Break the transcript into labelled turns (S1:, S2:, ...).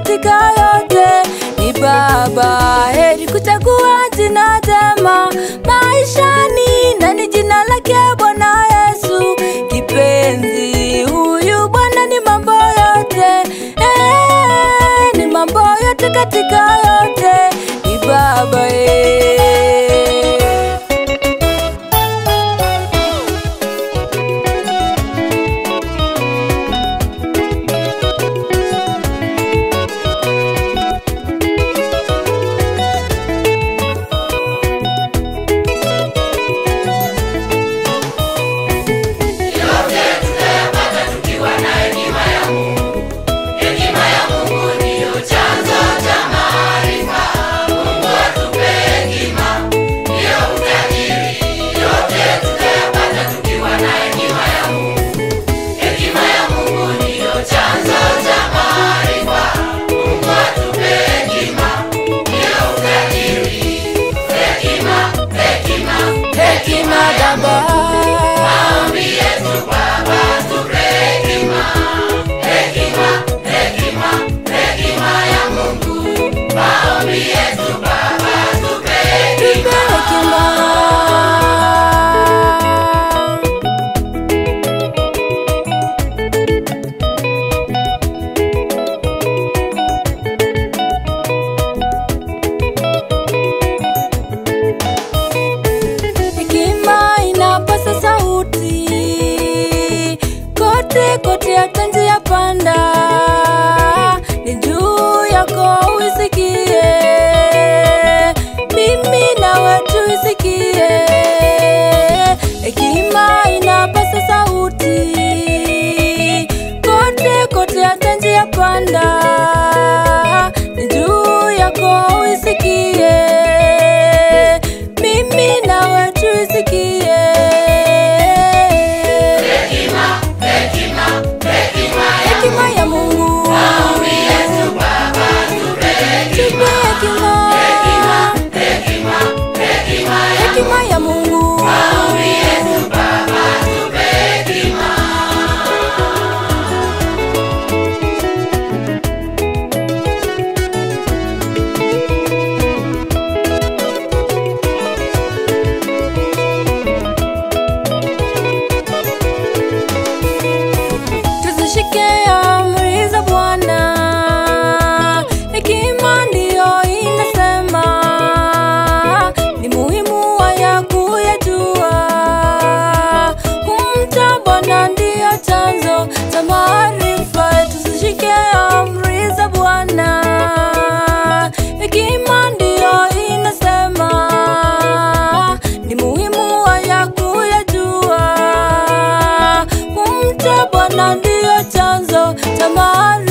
S1: katika yote ni Baba. Heri kuchagua jina jema maishani, na ni jina lake Bwana Yesu kipenzi. Huyu Bwana ni mambo yote, ni mambo yote katika yote ni Baba. Kote atanzi ya panda ni juu yako uisikie, mimi nawe tuisikie. Hekima inapasa sauti, kote atanzi ya panda ni juu yako uisikie, mimi nawe tuisikie. Hekima ya Mungu, hekima ya Mungu, tuzishike amri za Bwana. Hekima ndiyo inasema, ni muhimu haya kuyajua. Kumcha Bwana ndiyo chanzo cha maarifa. Tuzishike amri za Bwana. Hekima ndiyo inasema, ni muhimu haya kuyajua. Kumcha Bwana ndiyo chanzo cha maarifa.